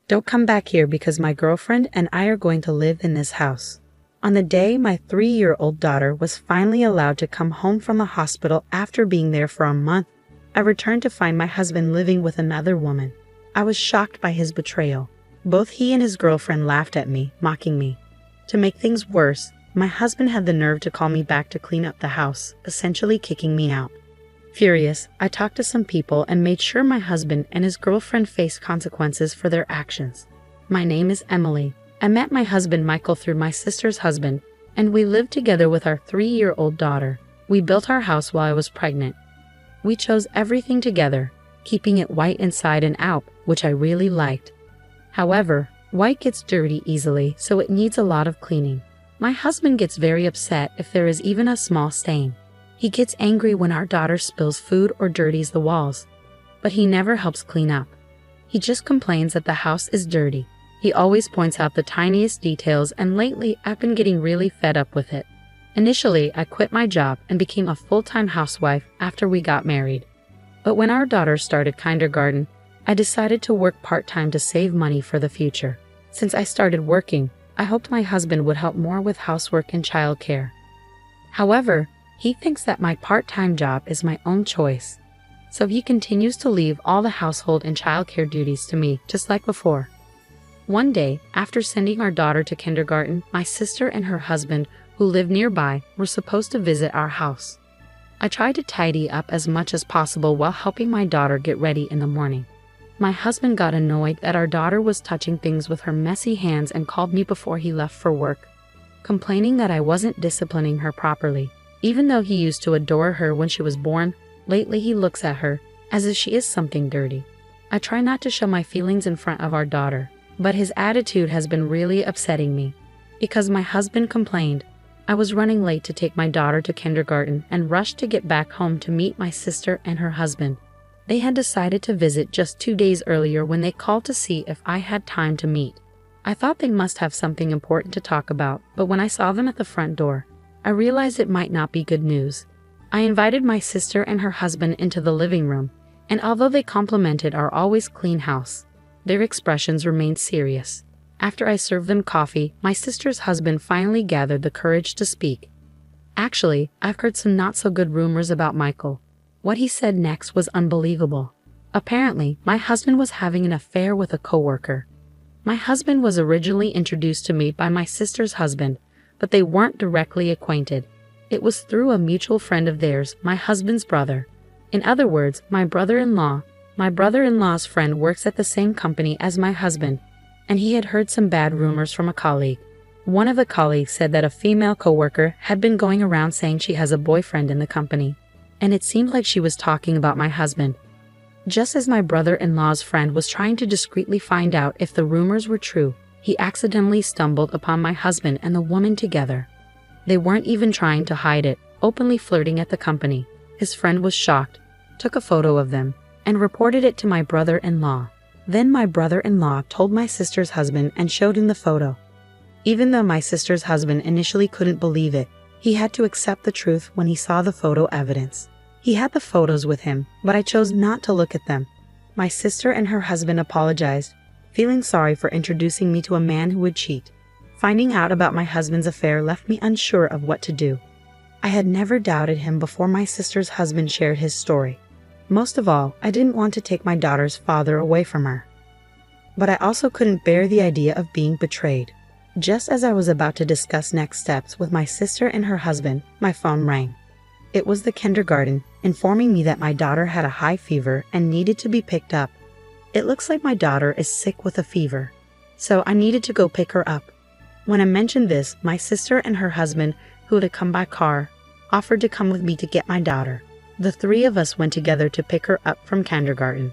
Don't come back here because my girlfriend and I are going to live in this house." On the day my 3-year-old daughter was finally allowed to come home from the hospital after being there for a month, I returned to find my husband living with another woman. I was shocked by his betrayal. Both he and his girlfriend laughed at me, mocking me. To make things worse, my husband had the nerve to call me back to clean up the house, essentially kicking me out. Furious, I talked to some people and made sure my husband and his girlfriend faced consequences for their actions. My name is Emily. I met my husband Michael through my sister's husband, and we lived together with our 3-year-old daughter. We built our house while I was pregnant. We chose everything together, keeping it white inside and out, which I really liked. However, white gets dirty easily, so it needs a lot of cleaning. My husband gets very upset if there is even a small stain. He gets angry when our daughter spills food or dirties the walls, but he never helps clean up. He just complains that the house is dirty. He always points out the tiniest details, and lately I've been getting really fed up with it. Initially, I quit my job and became a full-time housewife after we got married. But when our daughter started kindergarten, I decided to work part-time to save money for the future. Since I started working, I hoped my husband would help more with housework and childcare. However, he thinks that my part-time job is my own choice, so he continues to leave all the household and childcare duties to me, just like before. One day, after sending our daughter to kindergarten, my sister and her husband, who live nearby, were supposed to visit our house. I tried to tidy up as much as possible while helping my daughter get ready in the morning. My husband got annoyed that our daughter was touching things with her messy hands and called me before he left for work, complaining that I wasn't disciplining her properly. Even though he used to adore her when she was born, lately he looks at her as if she is something dirty. I try not to show my feelings in front of our daughter, but his attitude has been really upsetting me. Because my husband complained, I was running late to take my daughter to kindergarten and rushed to get back home to meet my sister and her husband. They had decided to visit just 2 days earlier when they called to see if I had time to meet. I thought they must have something important to talk about, but when I saw them at the front door, I realized it might not be good news. I invited my sister and her husband into the living room, and although they complimented our always clean house, their expressions remained serious. After I served them coffee, my sister's husband finally gathered the courage to speak. "Actually, I've heard some not-so-good rumors about Michael." What he said next was unbelievable. Apparently, my husband was having an affair with a coworker. My husband was originally introduced to me by my sister's husband, but they weren't directly acquainted. It was through a mutual friend of theirs, my husband's brother. In other words, my brother-in-law. My brother-in-law's friend works at the same company as my husband, and he had heard some bad rumors from a colleague. One of the colleagues said that a female coworker had been going around saying she has a boyfriend in the company, and it seemed like she was talking about my husband. Just as my brother-in-law's friend was trying to discreetly find out if the rumors were true, he accidentally stumbled upon my husband and the woman together. They weren't even trying to hide it, openly flirting at the company. His friend was shocked, took a photo of them, and reported it to my brother-in-law. Then my brother-in-law told my sister's husband and showed him the photo. Even though my sister's husband initially couldn't believe it, he had to accept the truth when he saw the photo evidence. He had the photos with him, but I chose not to look at them. My sister and her husband apologized, feeling sorry for introducing me to a man who would cheat. Finding out about my husband's affair left me unsure of what to do. I had never doubted him before my sister's husband shared his story. Most of all, I didn't want to take my daughter's father away from her. But I also couldn't bear the idea of being betrayed. Just as I was about to discuss next steps with my sister and her husband, my phone rang. It was the kindergarten, informing me that my daughter had a high fever and needed to be picked up. It looks like my daughter is sick with a fever, so I needed to go pick her up. When I mentioned this, my sister and her husband, who had come by car, offered to come with me to get my daughter. The 3 of us went together to pick her up from kindergarten.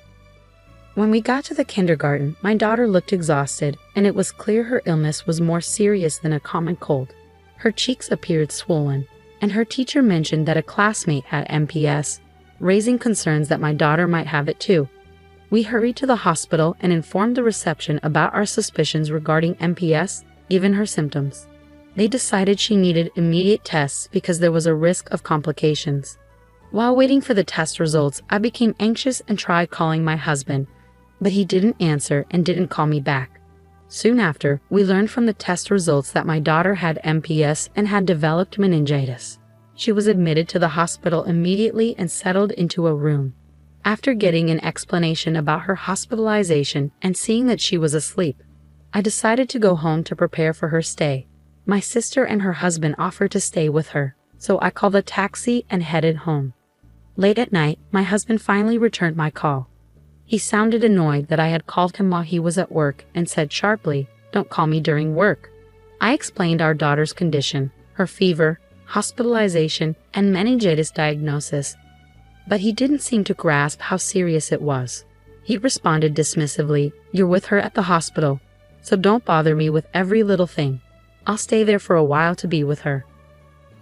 When we got to the kindergarten, my daughter looked exhausted, and it was clear her illness was more serious than a common cold. Her cheeks appeared swollen, and her teacher mentioned that a classmate had MPS, raising concerns that my daughter might have it too. We hurried to the hospital and informed the reception about our suspicions regarding MPS, given her symptoms. They decided she needed immediate tests because there was a risk of complications. While waiting for the test results, I became anxious and tried calling my husband, but he didn't answer and didn't call me back. Soon after, we learned from the test results that my daughter had MPS and had developed meningitis. She was admitted to the hospital immediately and settled into a room. After getting an explanation about her hospitalization and seeing that she was asleep, I decided to go home to prepare for her stay. My sister and her husband offered to stay with her, so I called a taxi and headed home. Late at night, my husband finally returned my call. He sounded annoyed that I had called him while he was at work and said sharply, "Don't call me during work." I explained our daughter's condition, her fever, hospitalization, and meningitis diagnosis, but he didn't seem to grasp how serious it was. He responded dismissively, "You're with her at the hospital, so don't bother me with every little thing. I'll stay there for a while to be with her."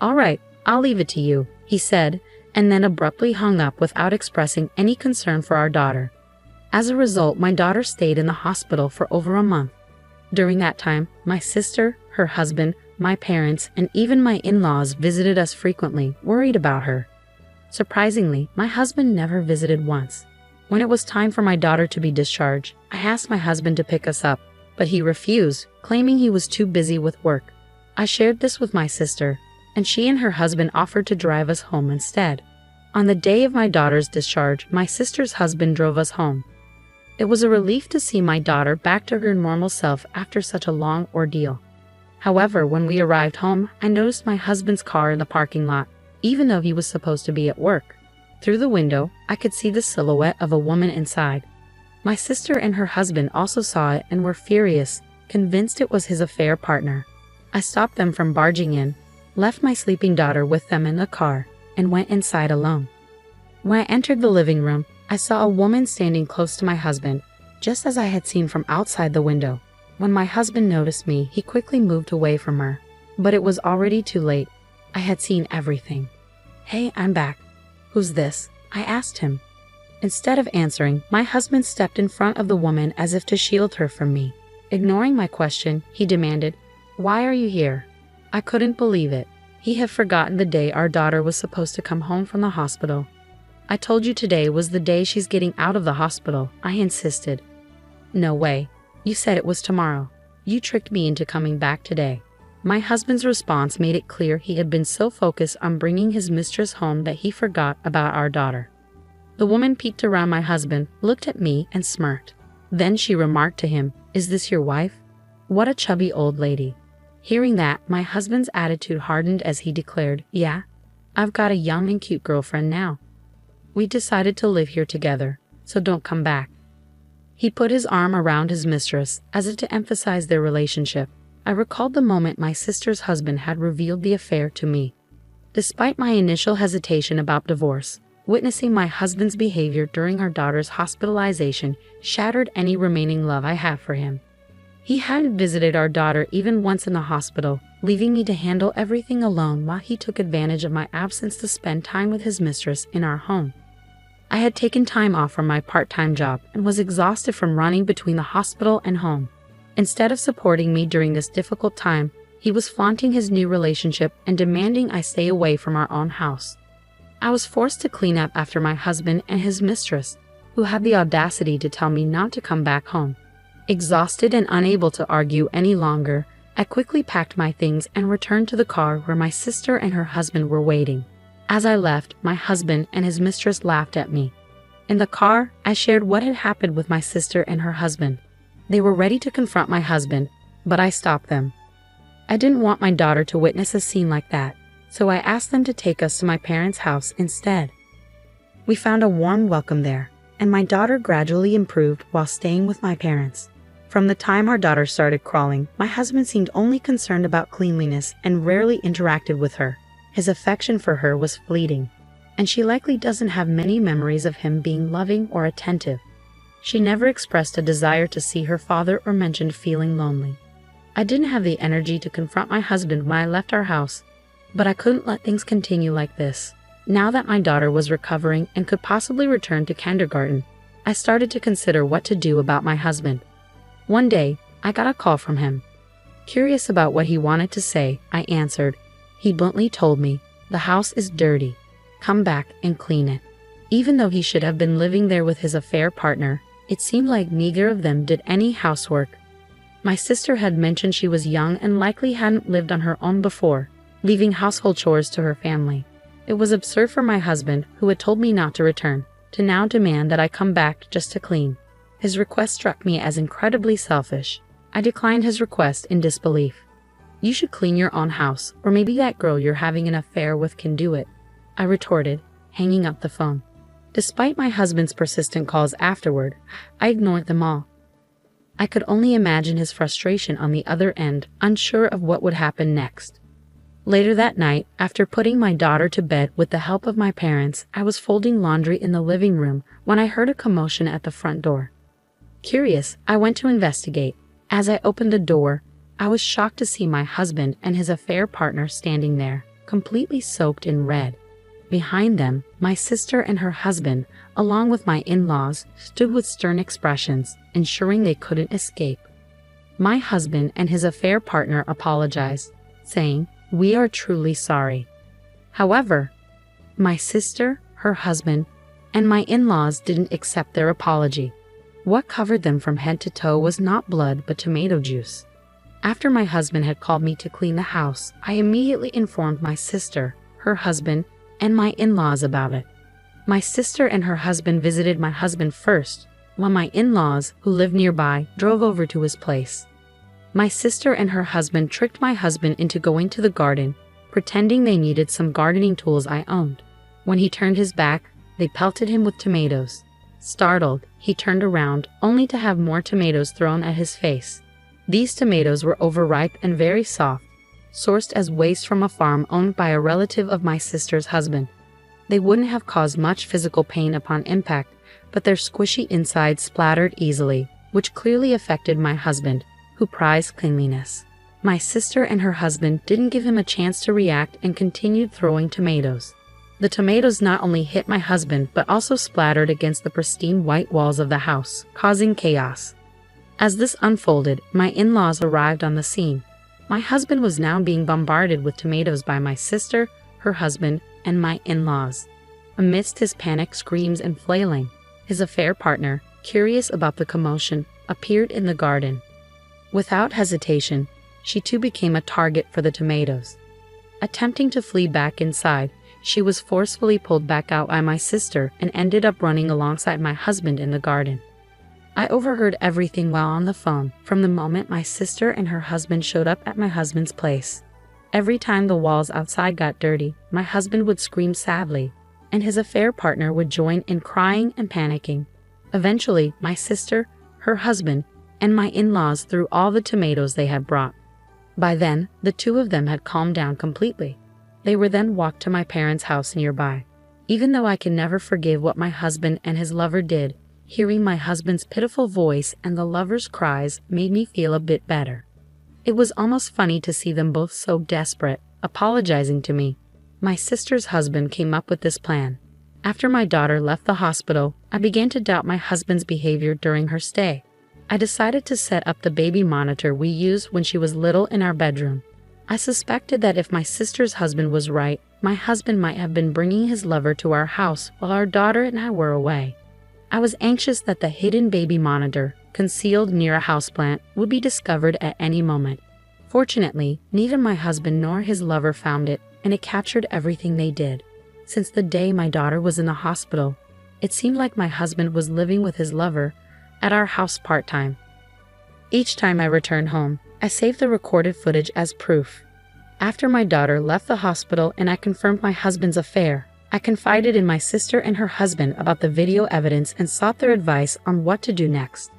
"All right, I'll leave it to you," he said, and then abruptly hung up without expressing any concern for our daughter. As a result, my daughter stayed in the hospital for over a month. During that time, my sister, her husband, my parents, and even my in-laws visited us frequently, worried about her. Surprisingly, my husband never visited once. When it was time for my daughter to be discharged, I asked my husband to pick us up, but he refused, claiming he was too busy with work. I shared this with my sister, and she and her husband offered to drive us home instead. On the day of my daughter's discharge, my sister's husband drove us home. It was a relief to see my daughter back to her normal self after such a long ordeal. However, when we arrived home, I noticed my husband's car in the parking lot, even though he was supposed to be at work. Through the window, I could see the silhouette of a woman inside. My sister and her husband also saw it and were furious, convinced it was his affair partner. I stopped them from barging in, left my sleeping daughter with them in the car, and went inside alone. When I entered the living room, I saw a woman standing close to my husband, just as I had seen from outside the window. When my husband noticed me, he quickly moved away from her. But it was already too late. I had seen everything. "Hey, I'm back. Who's this?" I asked him. Instead of answering, my husband stepped in front of the woman as if to shield her from me. Ignoring my question, he demanded, "Why are you here?" I couldn't believe it. He had forgotten the day our daughter was supposed to come home from the hospital. "I told you today was the day she's getting out of the hospital," I insisted. "No way. You said it was tomorrow. You tricked me into coming back today." My husband's response made it clear he had been so focused on bringing his mistress home that he forgot about our daughter. The woman peeked around my husband, looked at me, and smirked. Then she remarked to him, "Is this your wife?" What a chubby old lady. Hearing that, my husband's attitude hardened as he declared, "Yeah, I've got a young and cute girlfriend now. We decided to live here together, so don't come back." He put his arm around his mistress, as if to emphasize their relationship. I recalled the moment my sister's husband had revealed the affair to me. Despite my initial hesitation about divorce, witnessing my husband's behavior during our daughter's hospitalization shattered any remaining love I had for him. He hadn't visited our daughter even once in the hospital, leaving me to handle everything alone while he took advantage of my absence to spend time with his mistress in our home. I had taken time off from my part-time job and was exhausted from running between the hospital and home. Instead of supporting me during this difficult time, he was flaunting his new relationship and demanding I stay away from our own house. I was forced to clean up after my husband and his mistress, who had the audacity to tell me not to come back home. Exhausted and unable to argue any longer, I quickly packed my things and returned to the car where my sister and her husband were waiting. As I left, my husband and his mistress laughed at me. In the car, I shared what had happened with my sister and her husband. They were ready to confront my husband, but I stopped them. I didn't want my daughter to witness a scene like that, so I asked them to take us to my parents' house instead. We found a warm welcome there, and my daughter gradually improved while staying with my parents. From the time our daughter started crawling, my husband seemed only concerned about cleanliness and rarely interacted with her. His affection for her was fleeting, and she likely doesn't have many memories of him being loving or attentive. She never expressed a desire to see her father or mentioned feeling lonely. I didn't have the energy to confront my husband when I left our house, but I couldn't let things continue like this. Now that my daughter was recovering and could possibly return to kindergarten, I started to consider what to do about my husband. One day, I got a call from him. Curious about what he wanted to say, I answered. He bluntly told me, "The house is dirty. Come back and clean it." Even though he should have been living there with his affair partner, It seemed like neither of them did any housework. My sister had mentioned she was young and likely hadn't lived on her own before, leaving household chores to her family. It was absurd for my husband, who had told me not to return, to now demand that I come back just to clean. His request struck me as incredibly selfish. I declined his request in disbelief. "You should clean your own house, or maybe that girl you're having an affair with can do it," I retorted, hanging up the phone. Despite my husband's persistent calls afterward, I ignored them all. I could only imagine his frustration on the other end, unsure of what would happen next. Later that night, after putting my daughter to bed with the help of my parents, I was folding laundry in the living room when I heard a commotion at the front door. Curious, I went to investigate. As I opened the door, I was shocked to see my husband and his affair partner standing there, completely soaked in red. Behind them, my sister and her husband, along with my in-laws, stood with stern expressions, ensuring they couldn't escape. My husband and his affair partner apologized, saying, "We are truly sorry." However, my sister, her husband, and my in-laws didn't accept their apology. What covered them from head to toe was not blood but tomato juice. After my husband had called me to clean the house, I immediately informed my sister, her husband, and my in-laws about it. My sister and her husband visited my husband first, while my in-laws, who lived nearby, drove over to his place. My sister and her husband tricked my husband into going to the garden, pretending they needed some gardening tools I owned. When he turned his back, they pelted him with tomatoes. Startled, he turned around, only to have more tomatoes thrown at his face. These tomatoes were overripe and very soft, sourced as waste from a farm owned by a relative of my sister's husband. They wouldn't have caused much physical pain upon impact, but their squishy insides splattered easily, which clearly affected my husband, who prized cleanliness. My sister and her husband didn't give him a chance to react and continued throwing tomatoes. The tomatoes not only hit my husband but also splattered against the pristine white walls of the house, causing chaos. As this unfolded, my in-laws arrived on the scene. My husband was now being bombarded with tomatoes by my sister, her husband, and my in-laws. Amidst his panic screams and flailing, his affair partner, curious about the commotion, appeared in the garden. Without hesitation, she too became a target for the tomatoes. Attempting to flee back inside, she was forcefully pulled back out by my sister and ended up running alongside my husband in the garden. I overheard everything while on the phone from the moment my sister and her husband showed up at my husband's place. Every time the walls outside got dirty, my husband would scream sadly, and his affair partner would join in crying and panicking. Eventually, my sister, her husband, and my in-laws threw all the tomatoes they had brought. By then, the two of them had calmed down completely. They were then walked to my parents' house nearby. Even though I can never forgive what my husband and his lover did, hearing my husband's pitiful voice and the lover's cries made me feel a bit better. It was almost funny to see them both so desperate, apologizing to me. My sister's husband came up with this plan. After my daughter left the hospital, I began to doubt my husband's behavior during her stay. I decided to set up the baby monitor we used when she was little in our bedroom. I suspected that if my sister's husband was right, my husband might have been bringing his lover to our house while our daughter and I were away. I was anxious that the hidden baby monitor, concealed near a houseplant, would be discovered at any moment. Fortunately, neither my husband nor his lover found it, and it captured everything they did. Since the day my daughter was in the hospital, it seemed like my husband was living with his lover at our house part-time. Each time I returned home, I saved the recorded footage as proof. After my daughter left the hospital and I confirmed my husband's affair, I confided in my sister and her husband about the video evidence and sought their advice on what to do next.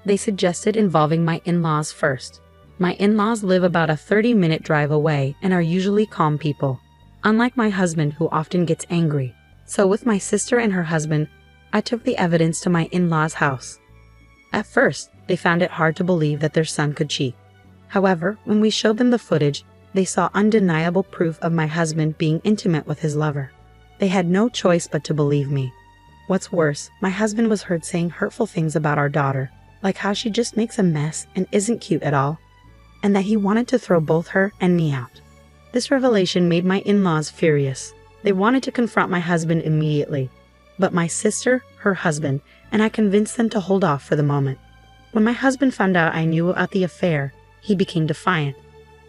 They suggested involving my in-laws first. My in-laws live about a 30-minute drive away and are usually calm people, unlike my husband who often gets angry. So with my sister and her husband, I took the evidence to my in-laws' house. At first, they found it hard to believe that their son could cheat. However, when we showed them the footage, they saw undeniable proof of my husband being intimate with his lover. They had no choice but to believe me. What's worse, my husband was heard saying hurtful things about our daughter, like how she just makes a mess and isn't cute at all, and that he wanted to throw both her and me out. This revelation made my in-laws furious. They wanted to confront my husband immediately. but my sister, her husband, and I convinced them to hold off for the moment. When my husband found out I knew about the affair, he became defiant.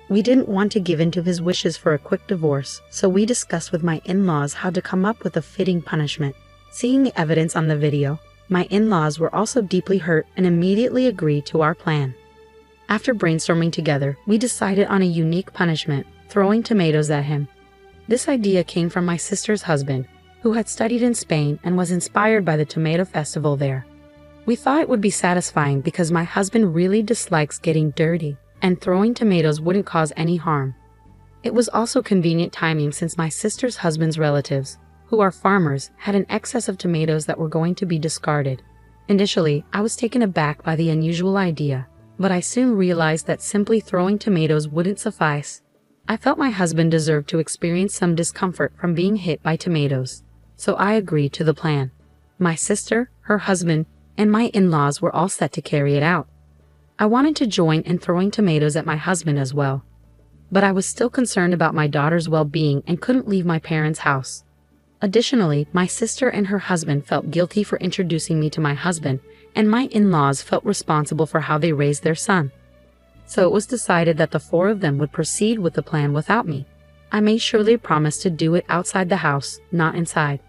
We didn't want to give in to his wishes for a quick divorce, so we discussed with my in-laws how to come up with a fitting punishment. Seeing the evidence on the video, my in-laws were also deeply hurt and immediately agreed to our plan. After brainstorming together, we decided on a unique punishment, throwing tomatoes at him. This idea came from my sister's husband, who had studied in Spain and was inspired by the tomato festival there. We thought it would be satisfying because my husband really dislikes getting dirty, and throwing tomatoes wouldn't cause any harm. It was also convenient timing since my sister's husband's relatives, who are farmers, had an excess of tomatoes that were going to be discarded. Initially, I was taken aback by the unusual idea, but I soon realized that simply throwing tomatoes wouldn't suffice. I felt my husband deserved to experience some discomfort from being hit by tomatoes, so I agreed to the plan. My sister, her husband, and my in-laws were all set to carry it out. I wanted to join in throwing tomatoes at my husband as well, but I was still concerned about my daughter's well-being and couldn't leave my parents' house. Additionally, my sister and her husband felt guilty for introducing me to my husband, and my in-laws felt responsible for how they raised their son. So it was decided that the four of them would proceed with the plan without me. I made sure they promised to do it outside the house, not inside.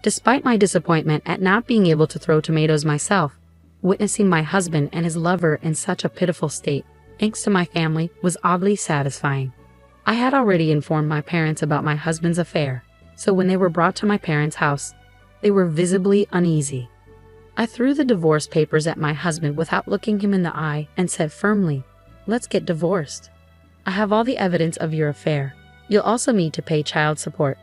Despite my disappointment at not being able to throw tomatoes myself, witnessing my husband and his lover in such a pitiful state, thanks to my family, was oddly satisfying. I had already informed my parents about my husband's affair, so when they were brought to my parents' house, they were visibly uneasy. I threw the divorce papers at my husband without looking him in the eye and said firmly, "Let's get divorced. I have all the evidence of your affair. You'll also need to pay child support."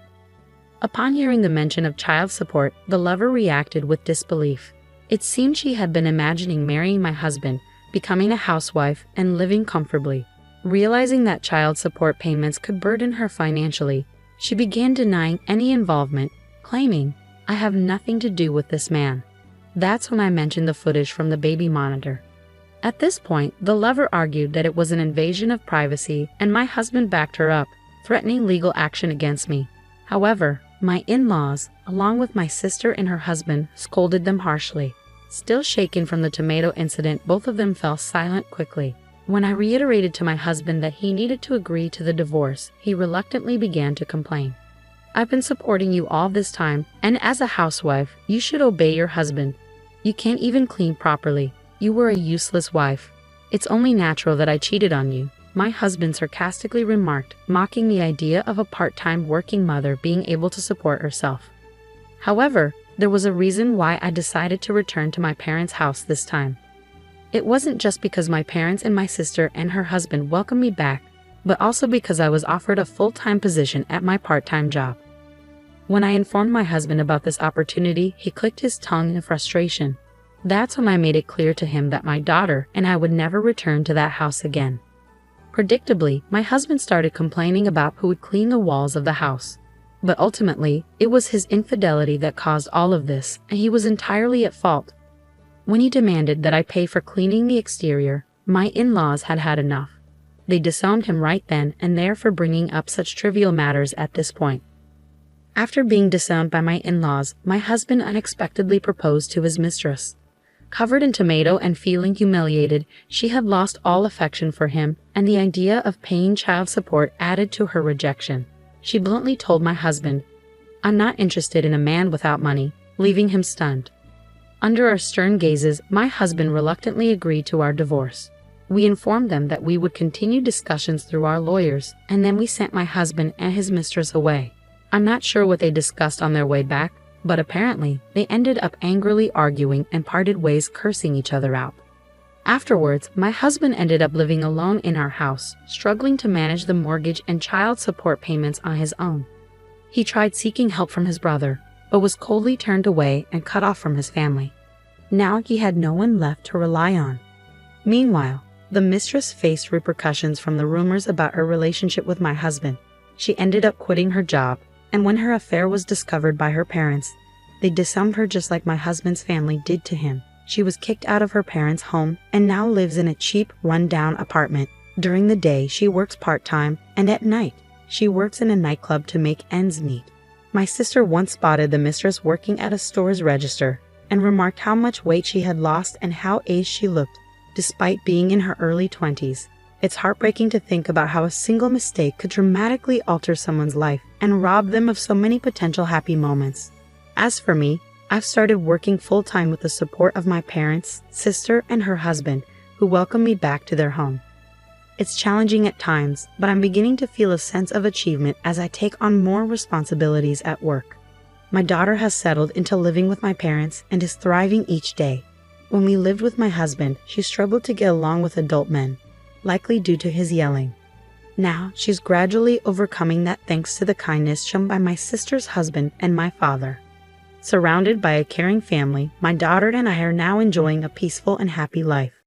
Upon hearing the mention of child support, the lover reacted with disbelief. It seemed she had been imagining marrying my husband, becoming a housewife, and living comfortably. Realizing that child support payments could burden her financially, she began denying any involvement, claiming, "I have nothing to do with this man." That's when I mentioned the footage from the baby monitor. At this point, the lover argued that it was an invasion of privacy, and my husband backed her up, threatening legal action against me. However, my in-laws, along with my sister and her husband, scolded them harshly. Still shaken from the tomato incident, both of them fell silent quickly. When I reiterated to my husband that he needed to agree to the divorce, he reluctantly began to complain. "I've been supporting you all this time, and as a housewife, you should obey your husband. You can't even clean properly. You were a useless wife. It's only natural that I cheated on you," my husband sarcastically remarked, mocking the idea of a part-time working mother being able to support herself. However, there was a reason why I decided to return to my parents' house this time. It wasn't just because my parents and my sister and her husband welcomed me back, but also because I was offered a full-time position at my part-time job. When I informed my husband about this opportunity, he clicked his tongue in frustration. That's when I made it clear to him that my daughter and I would never return to that house again. Predictably, my husband started complaining about who would clean the walls of the house. But ultimately, it was his infidelity that caused all of this, and he was entirely at fault. When he demanded that I pay for cleaning the exterior, my in-laws had had enough. They disowned him right then and there for bringing up such trivial matters at this point. After being disowned by my in-laws, my husband unexpectedly proposed to his mistress. Covered in tomato and feeling humiliated, she had lost all affection for him, and the idea of paying child support added to her rejection. She bluntly told my husband, "I'm not interested in a man without money," leaving him stunned. Under our stern gazes, my husband reluctantly agreed to our divorce. We informed them that we would continue discussions through our lawyers, and then we sent my husband and his mistress away. I'm not sure what they discussed on their way back, but apparently they ended up angrily arguing and parted ways, cursing each other out. Afterwards, my husband ended up living alone in our house, struggling to manage the mortgage and child support payments on his own. He tried seeking help from his brother, but was coldly turned away and cut off from his family. Now he had no one left to rely on. Meanwhile, the mistress faced repercussions from the rumors about her relationship with my husband. She ended up quitting her job, and when her affair was discovered by her parents, they disowned her just like my husband's family did to him. She was kicked out of her parents' home and now lives in a cheap, run-down apartment. During the day, she works part-time, and at night, she works in a nightclub to make ends meet. My sister once spotted the mistress working at a store's register and remarked how much weight she had lost and how aged she looked, despite being in her early 20s. It's heartbreaking to think about how a single mistake could dramatically alter someone's life and rob them of so many potential happy moments. As for me, I've started working full-time with the support of my parents, sister, and her husband, who welcome me back to their home. It's challenging at times, but I'm beginning to feel a sense of achievement as I take on more responsibilities at work. My daughter has settled into living with my parents and is thriving each day. When we lived with my husband, she struggled to get along with adult men, likely due to his yelling. Now, she's gradually overcoming that thanks to the kindness shown by my sister's husband and my father. Surrounded by a caring family, my daughter and I are now enjoying a peaceful and happy life.